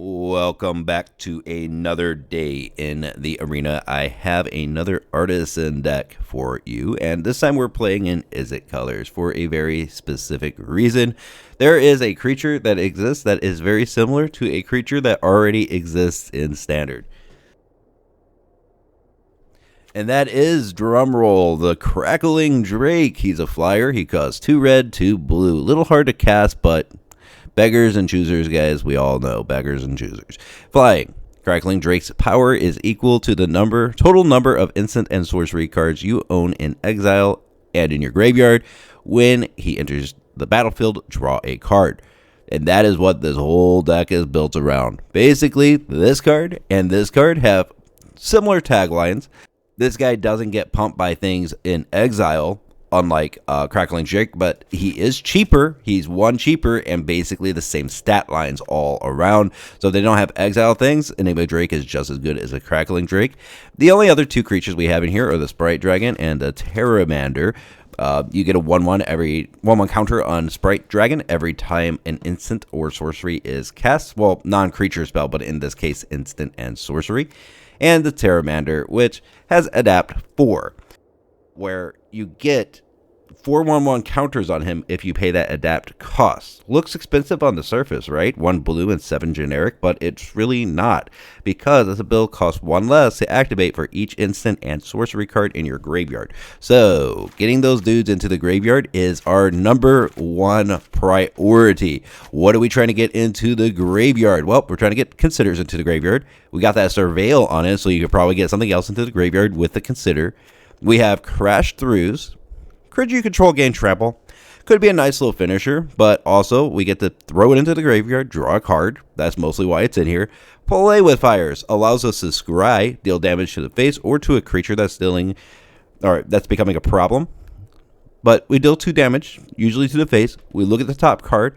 Welcome back to another day in the arena. I have another Artisan deck for you, and this time we're playing in Izzet colors for a very specific reason. There is a creature that exists that is very similar to a creature that already exists in Standard. And that is, drumroll, the Crackling Drake. He's a flyer. He costs 2 red, 2 blue. Little hard to cast, but beggars and choosers, guys. We all know beggars and choosers. Flying. Crackling Drake's power is equal to the total number of instant and sorcery cards you own in exile and in your graveyard. When he enters the battlefield, draw a card. And that is what this whole deck is built around. Basically, this card and this card have similar taglines. This guy doesn't get pumped by things in exile, unlike Crackling Drake, but he is cheaper. He's 1 cheaper and basically the same stat lines all around. So if they don't have exile things, Enigma Drake is just as good as a Crackling Drake. The only other 2 creatures we have in here are the Sprite Dragon and the Pteramander. You get a 1/1 every 1/1 counter on Sprite Dragon every time an instant or sorcery is cast. Well, non-creature spell, but in this case, instant and sorcery. And the Pteramander, which has Adapt 4, where you get 4 1/1 counters on him if you pay that adapt cost. Looks expensive on the surface, right? 1 blue and 7 generic, but it's really not, because this build costs 1 less to activate for each instant and sorcery card in your graveyard. So getting those dudes into the graveyard is our #1 priority. What are we trying to get into the graveyard? Well, we're trying to get Considers into the graveyard. We got that Surveil on it, so you could probably get something else into the graveyard with the Consider. We have Crash Throughs. Creature you control gain trample. Could be a nice little finisher, but also we get to throw it into the graveyard, draw a card. That's mostly why it's in here. Play with Fires allows us to scry, deal damage to the face or to a creature that's that's becoming a problem. But we deal 2 damage, usually to the face. We look at the top card,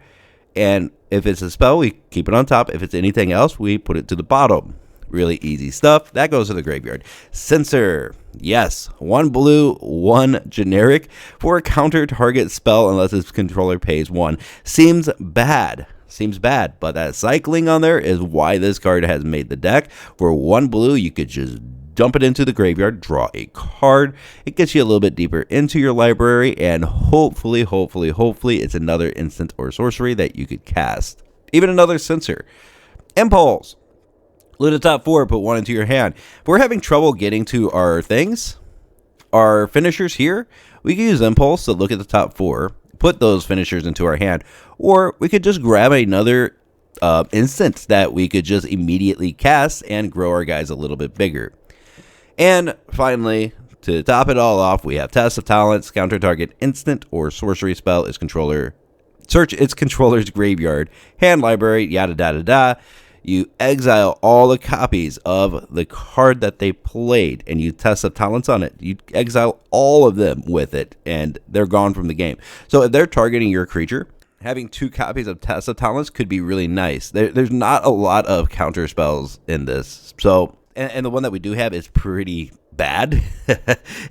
and if it's a spell, we keep it on top. If it's anything else, we put it to the bottom. Really easy stuff. That goes to the graveyard. Censor. Yes. 1 blue, 1 generic for a counter target spell unless its controller pays 1. Seems bad, but that cycling on there is why this card has made the deck. For 1 blue, you could just dump it into the graveyard, draw a card. It gets you a little bit deeper into your library, and hopefully, it's another instant or sorcery that you could cast. Even another Censor. Impulse. Loot the top 4, put 1 into your hand. If we're having trouble getting to our things, our finishers here, we can use Impulse to look at the top 4, put those finishers into our hand, or we could just grab another instant that we could just immediately cast and grow our guys a little bit bigger. And finally, to top it all off, we have Test of Talents. Counter target instant or sorcery spell is controller. Search its controller's graveyard, hand library, yada da da da. You exile all the copies of the card that they played, and you Test of Talents on it. You exile all of them with it, and they're gone from the game. So if they're targeting your creature, having 2 copies of Test of Talents could be really nice. There's not a lot of counter spells in this. So, and the one that we do have is pretty bad.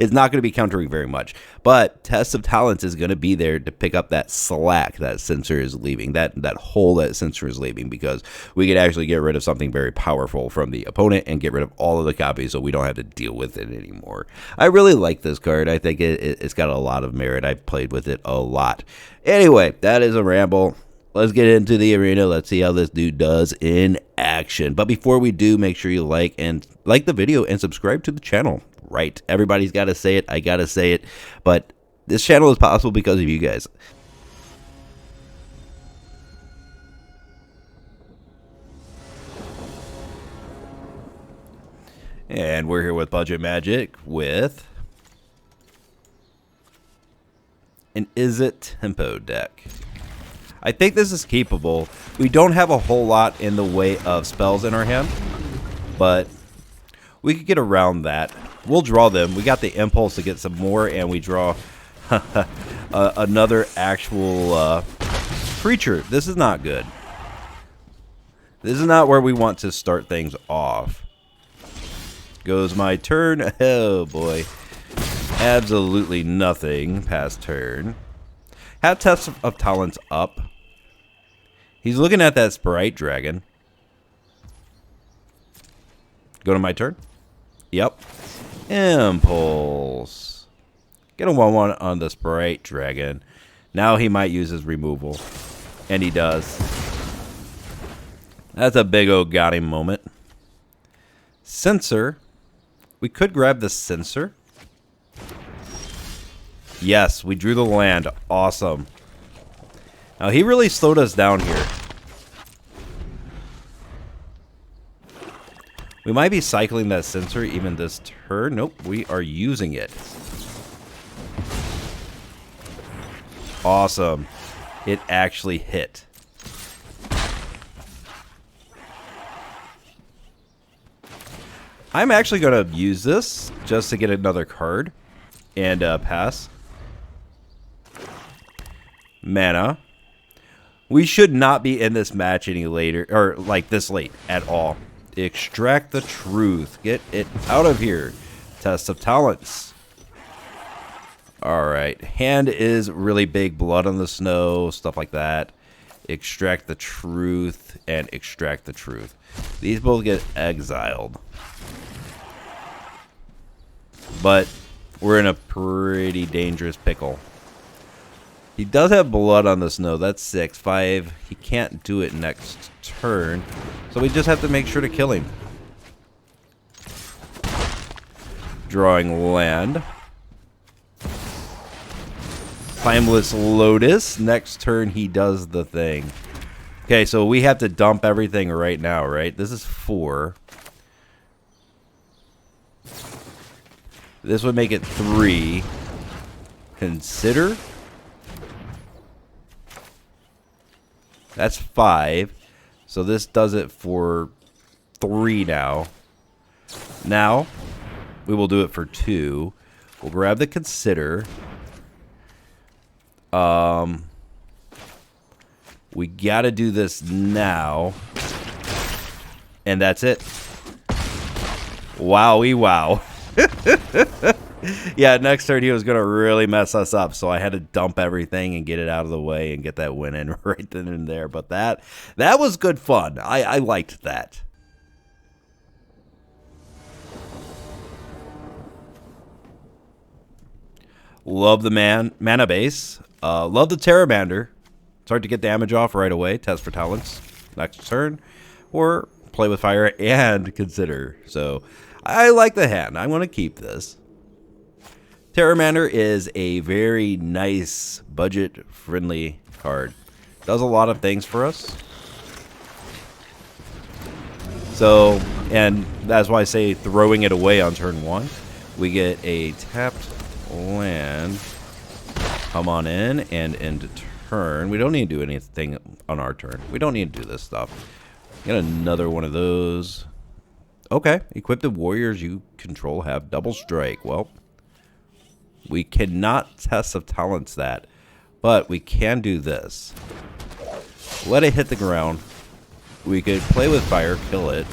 It's not going to be countering very much, but Test of Talents is going to be there to pick up that slack that Censor is leaving, that hole that Censor is leaving, because we could actually get rid of something very powerful from the opponent and get rid of all of the copies so we don't have to deal with it anymore. I really like this card. I think it's got a lot of merit. I've played with it a lot. Anyway, that is a ramble. Let's get into the arena. Let's see how this dude does in action. But before we do, make sure you like the video and subscribe to the channel. Right. Everybody's got to say it. I got to say it. But this channel is possible because of you guys. And we're here with Budget Magic with an Izzet Tempo deck. I think this is keepable. We don't have a whole lot in the way of spells in our hand, but we could get around that. We'll draw them. We got the Impulse to get some more, and we draw another actual creature. This is not good. This is not where we want to start things off. Goes my turn. Oh, boy. Absolutely nothing past turn. Have Test of Talents up. He's looking at that Sprite Dragon. Go to my turn. Yep. Impulse. Get a 1/1 on the Sprite Dragon. Now he might use his removal. And he does. That's a big old got him moment. Censor. We could grab the Censor. Yes, we drew the land. Awesome. Now he really slowed us down here. We might be cycling that Censor even this turn. Nope, we are using it. Awesome. It actually hit. I'm actually going to use this just to get another card and pass. Mana. We should not be in this match any later, or like this late at all. Extract the truth. Get it out of here. Test of talents. Alright. Hand is really big. Blood on the snow. Stuff like that. Extract the truth and extract the truth. These both get exiled. But we're in a pretty dangerous pickle. He does have blood on the snow. That's 6. 5. He can't do it next turn. So we just have to make sure to kill him. Drawing land. Timeless Lotus. Next turn he does the thing. Okay, so we have to dump everything right now, right? This is 4. This would make it 3. Consider. That's 5. So this does it for 3 now. Now, we will do it for 2. We'll grab the Consider. We gotta do this now. And that's it. Wowie wow. Yeah, next turn he was going to really mess us up, so I had to dump everything and get it out of the way and get that win in right then and there. But that was good fun. I liked that. Love the mana base. Love the Pteramander. It's hard to get damage off right away. Test for talents next turn. Or play with fire and consider. So I like the hand. I want to keep this. Pteramander is a very nice, budget-friendly card. Does a lot of things for us. So, and that's why I say throwing it away on turn 1. We get a tapped land. Come on in and end turn. We don't need to do anything on our turn. We don't need to do this stuff. Get another one of those. Okay. Equip the warriors you control have double strike. Well, we cannot test of talents that, but we can do this. Let it hit the ground. We could play with fire, kill it.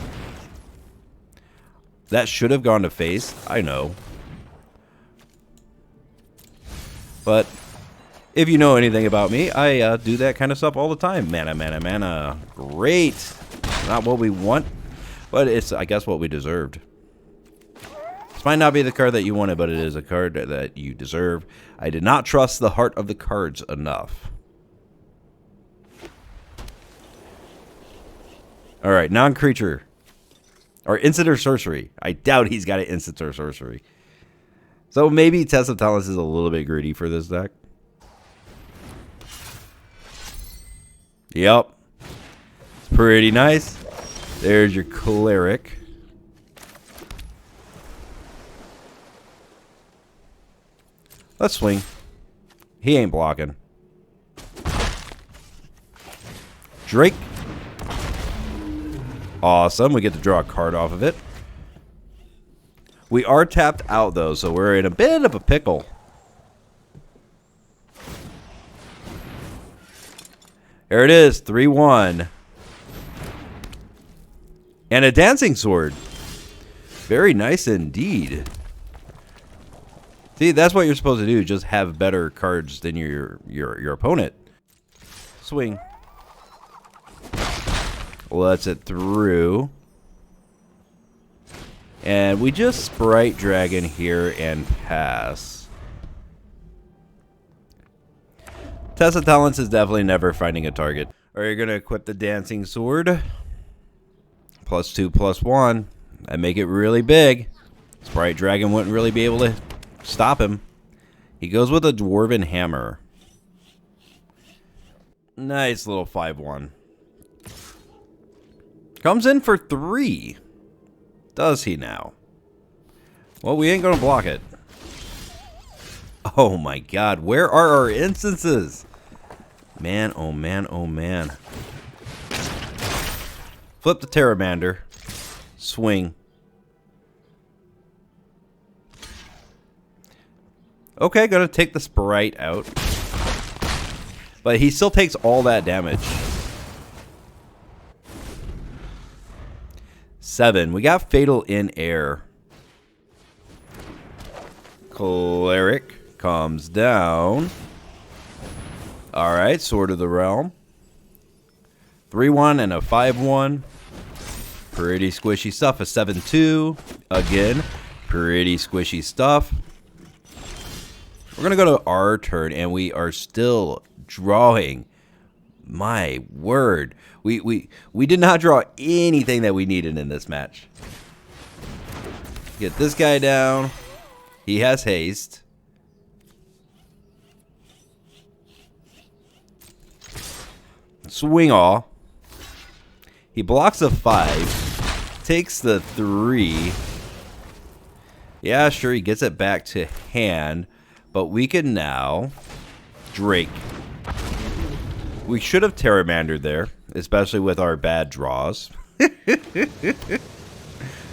That should have gone to face. I know. But if you know anything about me, I do that kind of stuff all the time. Mana, mana, mana. Great. Not what we want, but it's, I guess, what we deserved. This might not be the card that you wanted, but it is a card that you deserve. I did not trust the heart of the cards enough. All right, non-creature. Or instant or sorcery. I doubt he's got an instant or sorcery. So maybe Test of Talents is a little bit greedy for this deck. Yep. It's pretty nice. There's your Cleric. Let's swing. He ain't blocking. Drake. Awesome. We get to draw a card off of it. We are tapped out, though, so we're in a bit of a pickle. There it is. 3-1. And a Dancing Sword. Very nice indeed. See, that's what you're supposed to do. Just have better cards than your opponent. Swing. Lets it through. And we just Sprite Dragon here and pass. Test of Talents is definitely never finding a target. Are you going to equip the Dancing Sword? +2/+1. I make it really big. Sprite Dragon wouldn't really be able to stop him. He goes with a Dwarven Hammer. Nice little 5/1. Comes in for 3. Does he now? Well, we ain't going to block it. Oh my god, where are our instances? Man, oh man, oh man. Flip the Pteramander. Swing. Okay, gonna take the Sprite out. But he still takes all that damage. 7. We got Fatal in air. Cleric comes down. Alright, Sword of the Realm. 3/1 and a 5/1. Pretty squishy stuff. A 7/2. Again, pretty squishy stuff. We're going to go to our turn, and we are still drawing. My word. We did not draw anything that we needed in this match. Get this guy down. He has haste. Swing all. He blocks a 5. Takes the 3. Yeah, sure, he gets it back to hand. But we can now Drake. We should have Pteramander there, especially with our bad draws.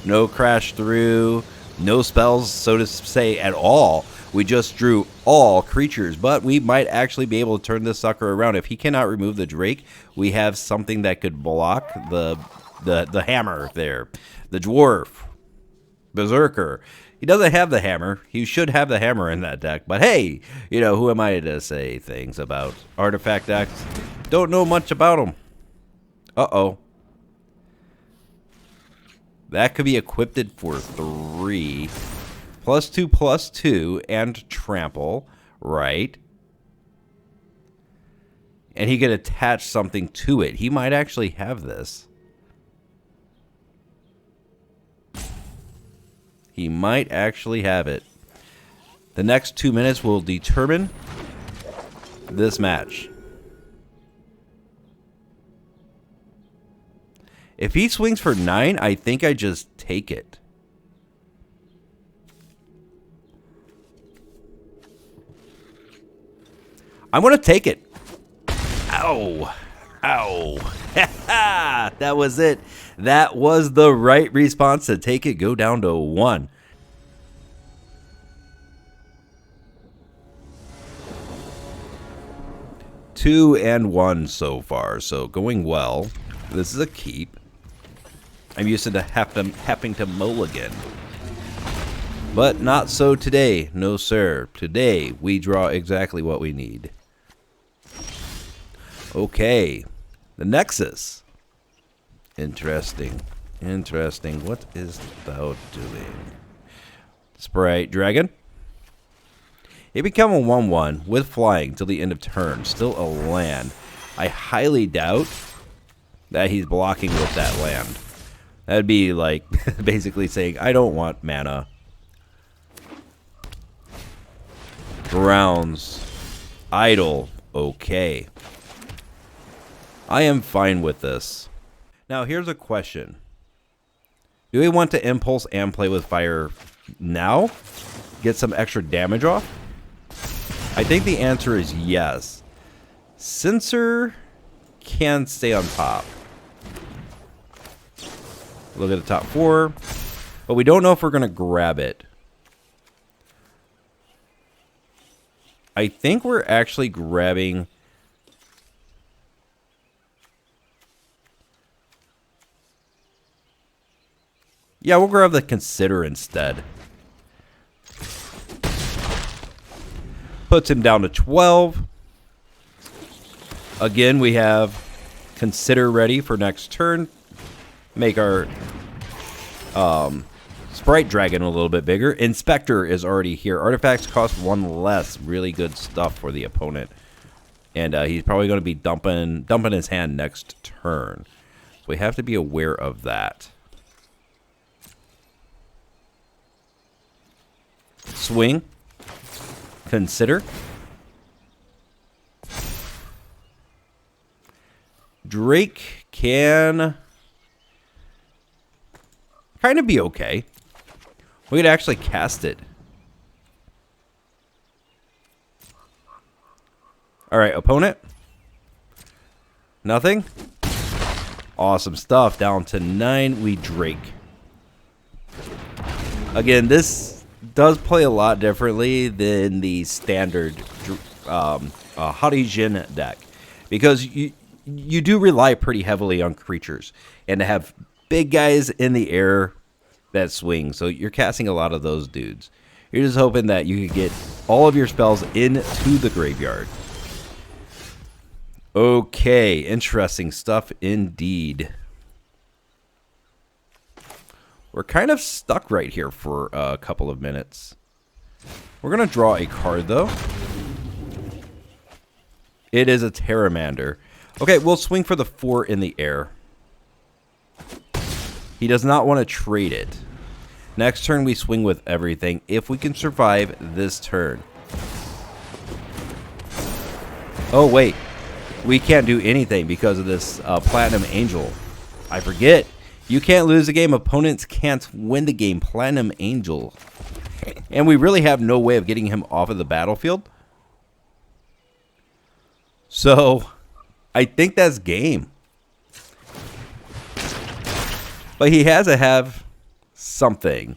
No crash through, no spells, so to say, at all. We just drew all creatures, but we might actually be able to turn this sucker around. If he cannot remove the Drake, we have something that could block the hammer there. The Dwarf. Berserker. He doesn't have the hammer. He should have the hammer in that deck. But hey, you know, who am I to say things about artifact decks? Don't know much about them. Uh-oh. That could be equipped for 3. +2/+2 and trample. Right. And he could attach something to it. He might actually have this. He might actually have it. The next 2 minutes will determine this match. If he swings for 9, I think I just take it. I'm going to take it. Ow. Ow. That was it. That was the right response to take it. Go down to 1. Two and 1 so far, so going well. This is a keep. I'm used to having to mulligan. But not so today. No, sir. Today, we draw exactly what we need. Okay. The Nexus. Interesting. Interesting. What is thou doing? Sprite Dragon. It become a 1/1 with flying till the end of turn. Still a land. I highly doubt that he's blocking with that land. That'd be like basically saying, I don't want mana. Grounds. Idle. Okay. I am fine with this. Now, here's a question. Do we want to impulse and play with fire now? Get some extra damage off? I think the answer is yes. Censor can stay on top. Look at the top 4. But we don't know if we're going to grab it. I think we're actually grabbing... Yeah, we'll grab the Consider instead. Puts him down to 12. Again, we have Consider ready for next turn. Make our Sprite Dragon a little bit bigger. Inspector is already here. Artifacts cost 1 less. Really good stuff for the opponent. And he's probably going to be dumping his hand next turn. So we have to be aware of that. Swing. Consider. Drake can kind of be okay. We could actually cast it. All right, opponent. Nothing. Awesome stuff. Down to 9. We Drake. Again, this does play a lot differently than the standard Artisan deck, because you do rely pretty heavily on creatures and to have big guys in the air that swing. So you're casting a lot of those dudes. You're just hoping that you could get all of your spells into the graveyard. Okay, interesting stuff indeed. We're kind of stuck right here for a couple of minutes. We're going to draw a card, though. It is a Pteramander. Okay, we'll swing for the 4 in the air. He does not want to trade it. Next turn, we swing with everything if we can survive this turn. Oh, wait. We can't do anything because of this Platinum Angel. I forget. You can't lose the game. Opponents can't win the game. Platinum Angel. And we really have no way of getting him off of the battlefield. So, I think that's game. But he has to have something.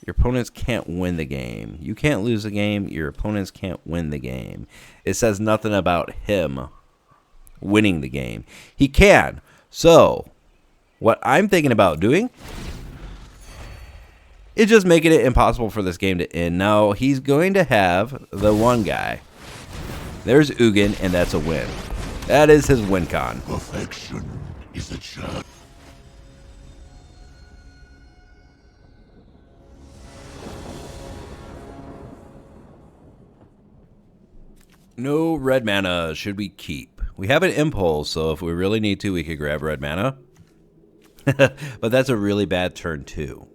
Your opponents can't win the game. You can't lose the game. Your opponents can't win the game. It says nothing about him winning the game. He can. So, what I'm thinking about doing is just making it impossible for this game to end. Now, he's going to have the one guy. There's Ugin, and that's a win. That is his win con. Perfection is a chance. No red mana should we keep. We have an impulse, so if we really need to, we could grab red mana. But that's a really bad turn, too.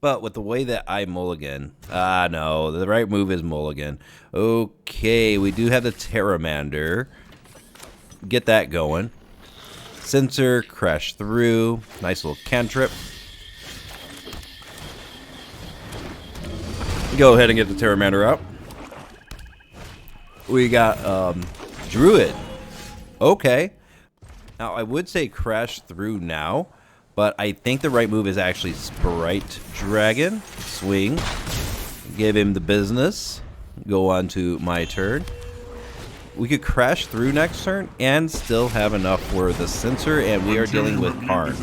But with the way that I mulligan... no. The right move is mulligan. Okay, we do have the Pteramander. Get that going. Censor, crash through. Nice little cantrip. Go ahead and get the Pteramander out. We got Druid. Okay. Now, I would say crash through now, but I think the right move is actually Sprite Dragon. Swing. Give him the business. Go on to my turn. We could crash through next turn and still have enough for the Censor, and we are dealing with Karn.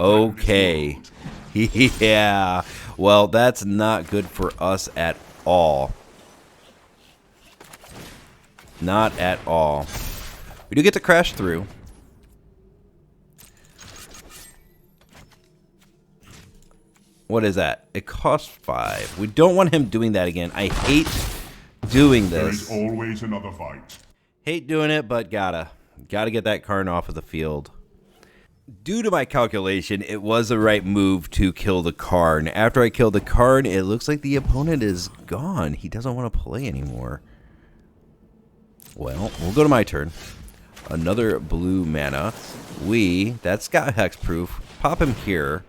Okay. Yeah. Well, that's not good for us at all. Not at all. We do get to crash through. What is that? It costs 5. We don't want him doing that again. I hate doing this. There is always another fight. Hate doing it, but gotta get that Karn off of the field. Due to my calculation, it was the right move to kill the Karn. After I killed the Karn, it looks like the opponent is gone. He doesn't want to play anymore. Well, we'll go to my turn. Another blue mana. That's got hexproof. Pop him here.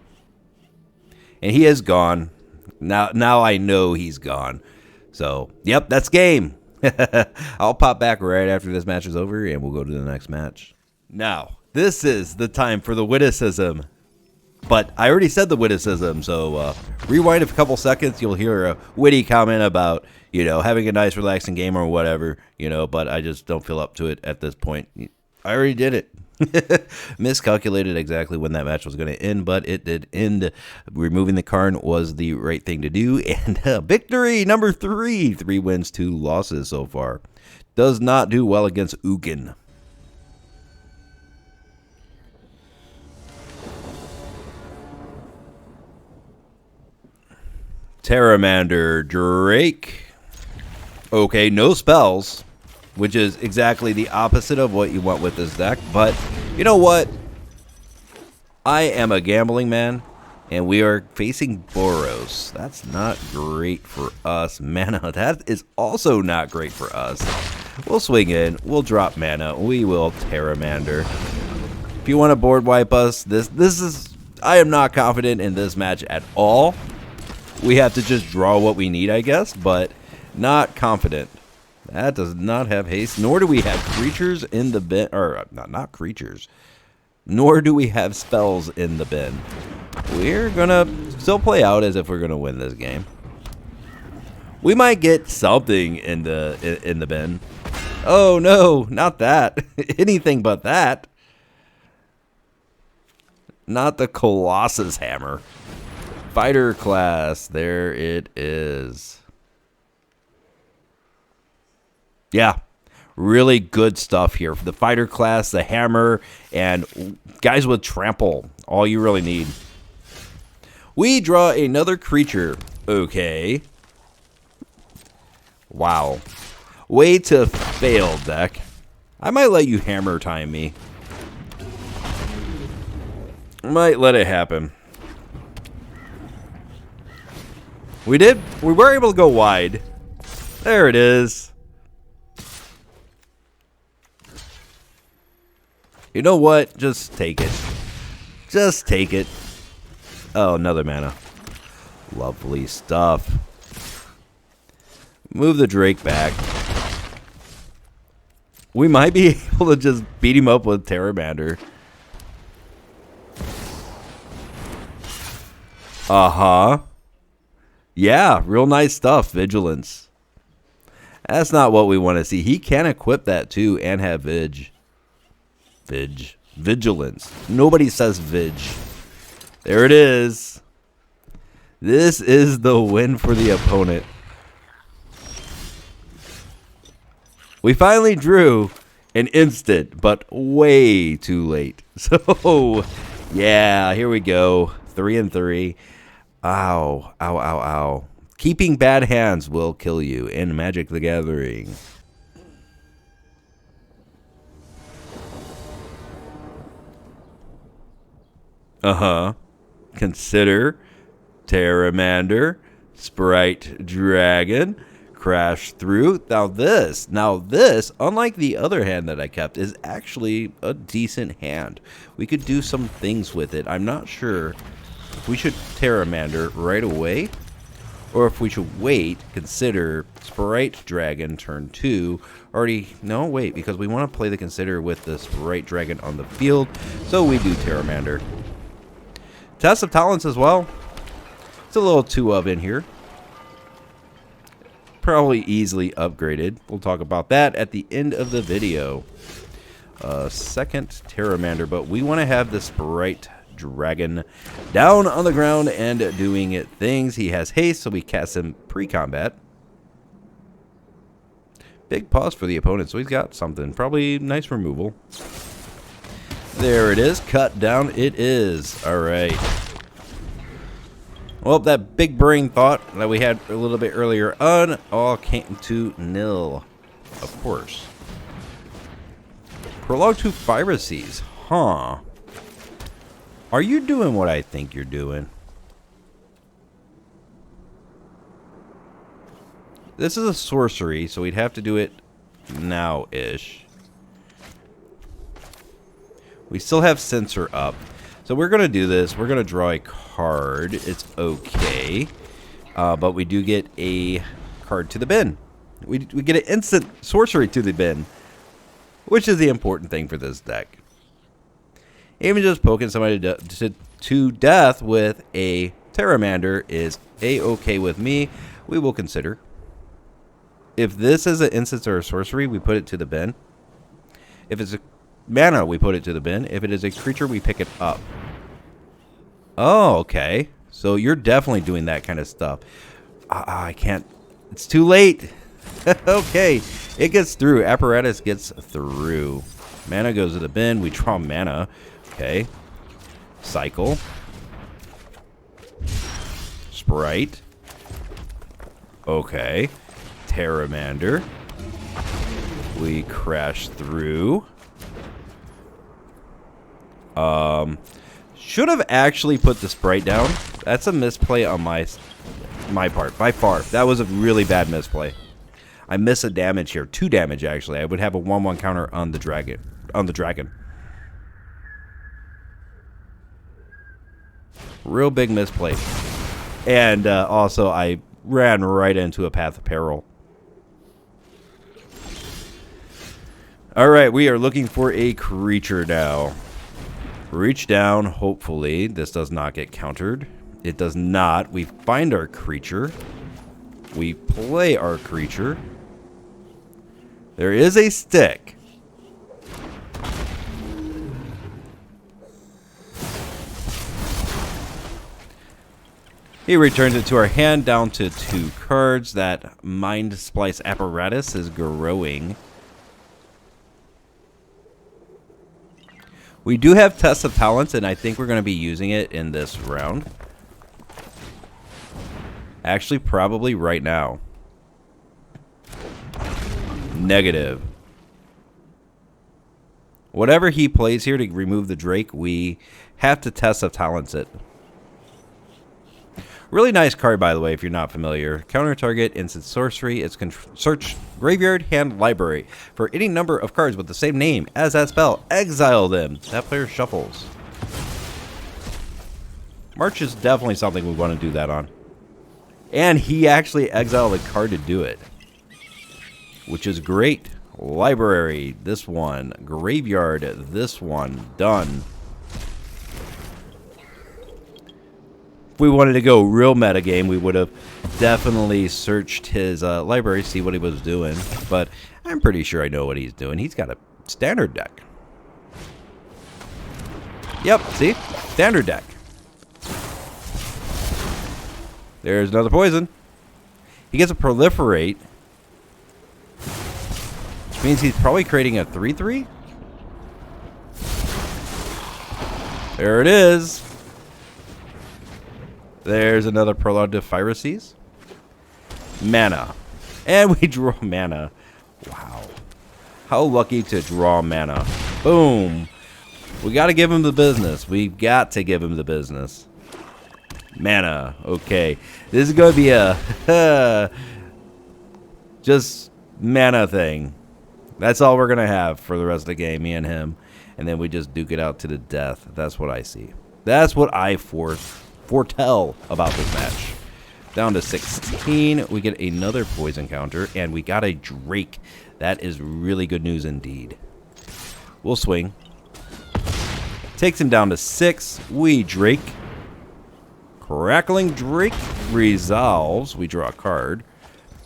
And he is gone. Now I know he's gone. So, yep, that's game. I'll pop back right after this match is over, and we'll go to the next match. Now, this is the time for the witticism. But I already said the witticism, so rewind a couple seconds. You'll hear a witty comment about, having a nice, relaxing game or whatever, but I just don't feel up to it at this point. I already did it. Miscalculated exactly when that match was going to end, but it did end. Removing the Karn was the right thing to do, and victory number 3. 3 wins, 2 losses so far. Does not do well against Ugin. Pteramander Drake. Okay, no spells, which is exactly the opposite of what you want with this deck. But you know what? I am a gambling man, and we are facing Boros. That's not great for us. Mana, that is also not great for us. We'll swing in. We'll drop mana. We will Pteramander. If you want to board wipe us, this is... I am not confident in this match at all. We have to just draw what we need, I guess, but not confident. That does not have haste, nor do we have creatures in the bin, or not creatures, nor do we have spells in the bin. We're gonna still play out as if we're gonna win this game. We might get something in the bin. Oh no, not that. Anything but that. Not the Colossus Hammer. Fighter class, there it is. Yeah, really good stuff here. For the fighter class, the hammer, and guys with trample. All you really need. We draw another creature. Okay. Wow. Way to fail, deck. I might let you hammer time me. Might let it happen. We did. We were able to go wide. There it is. You know what? Just take it. Just take it. Oh, another mana. Lovely stuff. Move the Drake back. We might be able to just beat him up with Pteramander. Uh-huh. Yeah, real nice stuff. Vigilance. That's not what we want to see. He can equip that too and have Vigilance. Nobody says Vig. There it is. This is the win for the opponent. We finally drew an instant, but way too late. So, yeah, here we go. 3-3. Ow, ow, ow, ow. Keeping bad hands will kill you in Magic the Gathering. Uh-huh. Consider Pteramander, Sprite Dragon, Crash Through. Now this, unlike the other hand that I kept, is actually a decent hand. We could do some things with it. I'm not sure if we should Pteramander right away, or if we should wait, consider Sprite Dragon turn 2. No, wait, because we want to play the Consider with the Sprite Dragon on the field, so we do Pteramander. Test of Talents as well. It's a little 2 of in here. Probably easily upgraded. We'll talk about that at the end of the video. Second Pteramander, but we want to have the Sprite Dragon down on the ground and doing things. He has haste, so we cast him pre-combat. Big pause for the opponent, so he's got something. Probably nice removal. There it is. Cut down it is. All right. Well, that big brain thought that we had a little bit earlier on all came to nil. Of course. Prologue to Piracies. Huh. Are you doing what I think you're doing? This is a sorcery, so we'd have to do it now-ish. We still have Censor up. So we're going to do this. We're going to draw a card. It's okay. But we do get a card to the bin. We get an instant sorcery to the bin, which is the important thing for this deck. Even just poking somebody to death with a Pteramander is a-okay with me. We will consider. If this is an instant or a sorcery, we put it to the bin. If it's a mana, we put it to the bin. If it is a creature, we pick it up. Oh, okay. So you're definitely doing that kind of stuff. I can't. It's too late. Okay. It gets through. Apparatus gets through. Mana goes to the bin. We draw mana. Okay. Cycle. Sprite. Okay. Pteramander. We crash through. Should have actually put the Sprite down. That's a misplay on my part, by far. That was a really bad misplay. I miss a damage here. 2 damage, actually. I would have a 1/1 counter on the dragon. Real big misplay. And also, I ran right into a path of peril. Alright, we are looking for a creature now. Reach down, hopefully. This does not get countered. It does not. We find our creature. We play our creature. There is a stick. He returns it to our hand down to 2 cards. That Mind Splice apparatus is growing. We do have Test of Talents, and I think we're going to be using it in this round. Actually, probably right now. Negative. Whatever he plays here to remove the Drake, we have to Test of Talents it. Really nice card, by the way, if you're not familiar. Counter target, instant sorcery. It's search graveyard, hand, library for any number of cards with the same name as that spell. Exile them. That player shuffles. March is definitely something we want to do that on. And he actually exiled a card to do it, which is great. Library, this one. Graveyard, this one. Done. If we wanted to go real metagame, we would have definitely searched his library, see what he was doing. But I'm pretty sure I know what he's doing. He's got a standard deck. Yep, see? Standard deck. There's another poison. He gets a proliferate, which means he's probably creating a 3/3. There it is. There's another Prologue to Phyreses. Mana. And we draw mana. Wow. How lucky to draw mana. Boom. We got to give him the business. We've got to give him the business. Mana. Okay. This is going to be a just mana thing. That's all we're going to have for the rest of the game, me and him. And then we just duke it out to the death. That's what I see. That's what I foretell about this match. Down to 16. We get another poison counter. And we got a Drake. That is really good news indeed. We'll swing. Takes him down to 6. We Drake. Crackling Drake resolves. We draw a card.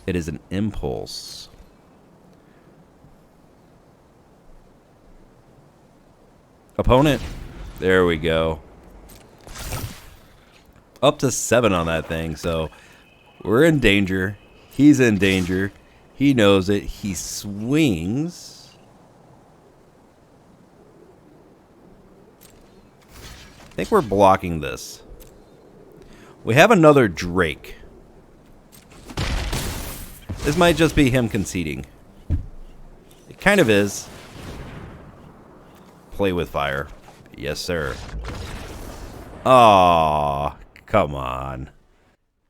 It is an impulse. Opponent. There we go. Up to 7 on that thing. So we're in danger. He's in danger. He knows it. He swings. I think we're blocking this. We have another Drake. This might just be him conceding. It kind of is. Play with fire. Yes, sir. Aww, come on.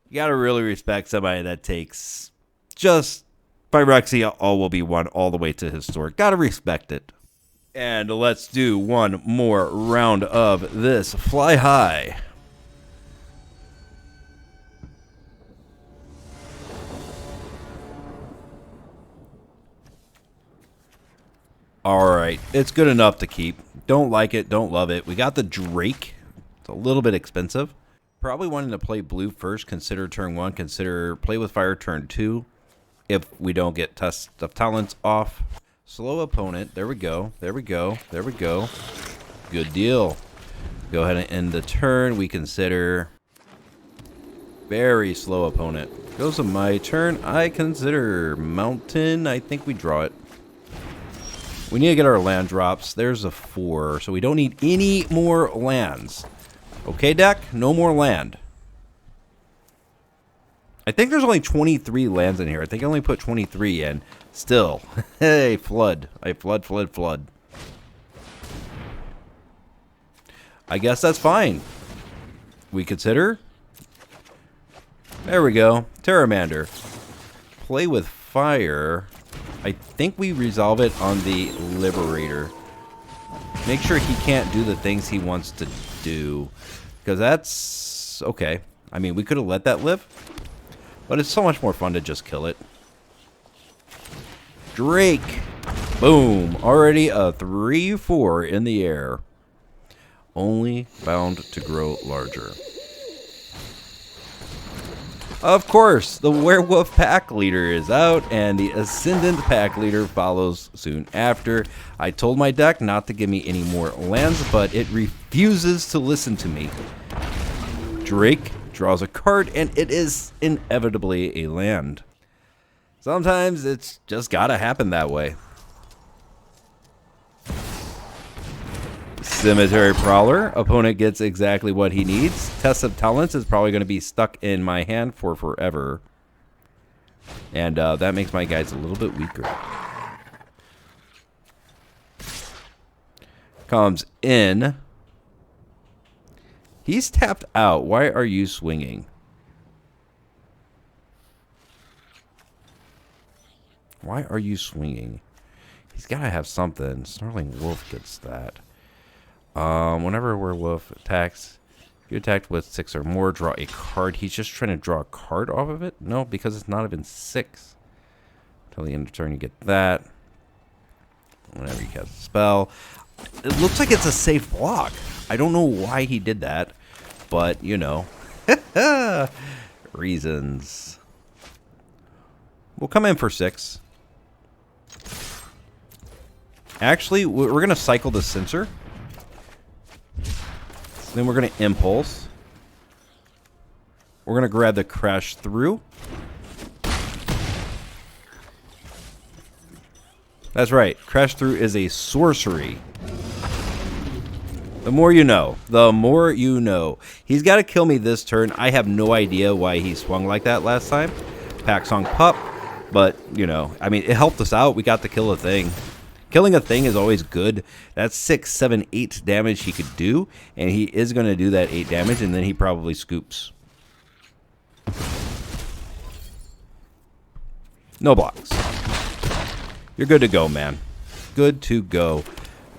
You gotta really respect somebody that takes just Phyrexia all will be one all the way to historic. Gotta respect it. And let's do one more round of this Fly High. Alright, it's good enough to keep. Don't like it, don't love it. We got the Drake. It's a little bit expensive. Probably wanting to play blue first. Consider turn 1. Consider play with fire turn 2. If we don't get Test of Talents off. Slow opponent. There we go. There we go. There we go. Good deal. Go ahead and end the turn. We consider very slow opponent. Goes to my turn. I consider mountain. I think we draw it. We need to get our land drops. There's a 4, so we don't need any more lands. Okay, deck? No more land. I think there's only 23 lands in here. I think I only put 23 in. Still. Hey, flood. Flood. I guess that's fine. We consider. There we go. Pteramander. Play with fire. I think we resolve it on the Liberator. Make sure he can't do the things he wants to do. Because that's okay. I mean, we could have let that live. But it's so much more fun to just kill it. Drake. Boom. Already a 3/4 in the air. Only bound to grow larger. Of course, the Werewolf Pack Leader is out, and the Ascendant Pack Leader follows soon after. I told my deck not to give me any more lands, but it refuses to listen to me. Drake draws a card, and it is inevitably a land. Sometimes it's just gotta happen that way. Cemetery Prowler. Opponent gets exactly what he needs. Test of Talents is probably going to be stuck in my hand for forever. And that makes my guys a little bit weaker. Comes in. He's tapped out. Why are you swinging? Why are you swinging? He's got to have something. Snarling Wolf gets that. Whenever a werewolf attacks, if you attacked with 6 or more, draw a card. He's just trying to draw a card off of it? No, because it's not even 6. Until the end of turn, you get that. Whenever you cast a spell. It looks like it's a safe block. I don't know why he did that, but, you know. Reasons. We'll come in for 6. Actually, we're going to cycle the Censor. Then we're going to Impulse. We're going to grab the Crash Through. That's right. Crash Through is a sorcery. The more you know. The more you know. He's got to kill me this turn. I have no idea why he swung like that last time. Pack Song Pup. But, you know, I mean, it helped us out. We got to kill a thing. Killing a thing is always good. That's 6, 7, 8 damage he could do. And he is going to do that 8 damage. And then he probably scoops. No blocks. You're good to go, man. Good to go.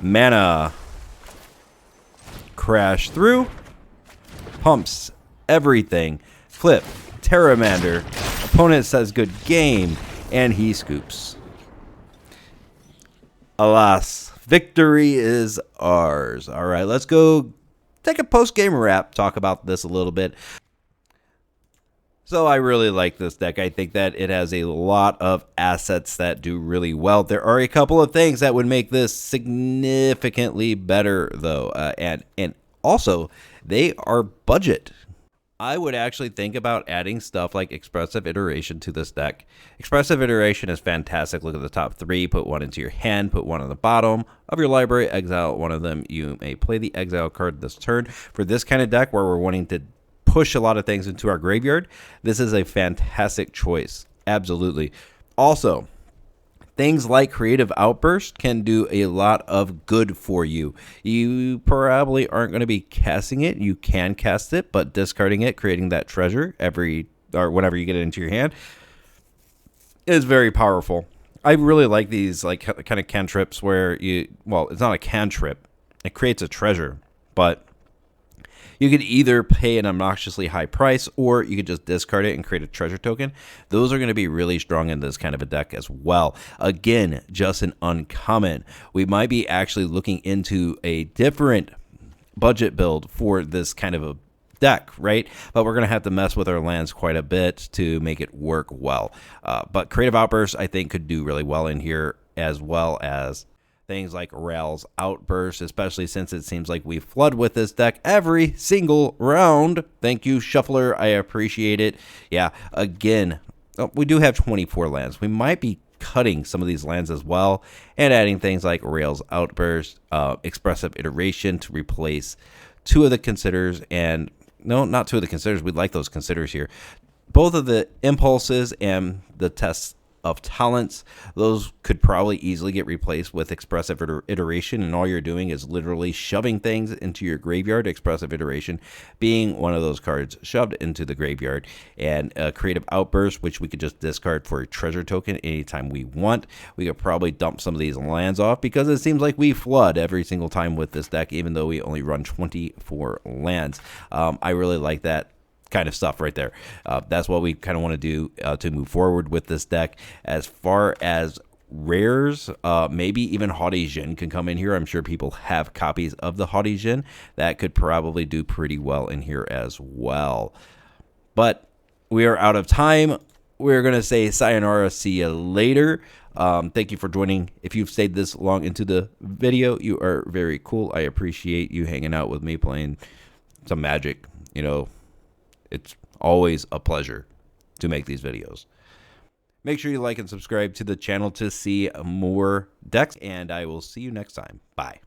Mana. Crash Through. Pumps everything. Flip. Pteramander. Opponent says good game. And he scoops. Alas, victory is ours. All right, let's go take a post-game wrap, talk about this a little bit. So I really like this deck. I think that it has a lot of assets that do really well. There are a couple of things that would make this significantly better, though. And also, they are budget. I would actually think about adding stuff like Expressive Iteration to this deck. Expressive Iteration is fantastic. Look at the top 3. Put 1 into your hand. Put 1 on the bottom of your library. Exile one of them. You may play the exile card this turn. For this kind of deck where we're wanting to push a lot of things into our graveyard, this is a fantastic choice. Absolutely. Also, things like Creative Outburst can do a lot of good for you. You probably aren't going to be casting it. You can cast it, but discarding it, creating that treasure whenever you get it into your hand is very powerful. I really like these like kind of cantrips where it's not a cantrip. It creates a treasure, but you could either pay an obnoxiously high price or you could just discard it and create a treasure token. Those are going to be really strong in this kind of a deck as well. Again, just an uncommon. We might be actually looking into a different budget build for this kind of a deck, right? But we're going to have to mess with our lands quite a bit to make it work well. But Creative Outburst, I think, could do really well in here, as well as things like Rail's Outburst, especially since it seems like we flood with this deck every single round. Thank you, Shuffler. I appreciate it. Yeah, again, we do have 24 lands. We might be cutting some of these lands as well and adding things like Rail's Outburst, Expressive Iteration to replace 2 of the Considers. And no, not 2 of the Considers. We'd like those Considers here. both of the impulses and the tests of talents, those could probably easily get replaced with expressive iteration, and all you're doing is literally shoving things into your graveyard. Expressive iteration being one of those cards shoved into the graveyard, and creative outburst, which we could just discard for a treasure token anytime we want. We could probably dump some of these lands off because it seems like we flood every single time with this deck, even though we only run 24 lands. I really like that kind of stuff right there. That's what we kind of want to do to move forward with this deck. As far as rares, maybe even Haughty Djinn can come in here. I'm sure people have copies of the Haughty Djinn. That could probably do pretty well in here as well. But we are out of time. We're going to say sayonara, see you later. Thank you for joining. If you've stayed this long into the video, you are very cool. I appreciate you hanging out with me playing some Magic. You know, it's always a pleasure to make these videos. Make sure you like and subscribe to the channel to see more decks, and I will see you next time. Bye.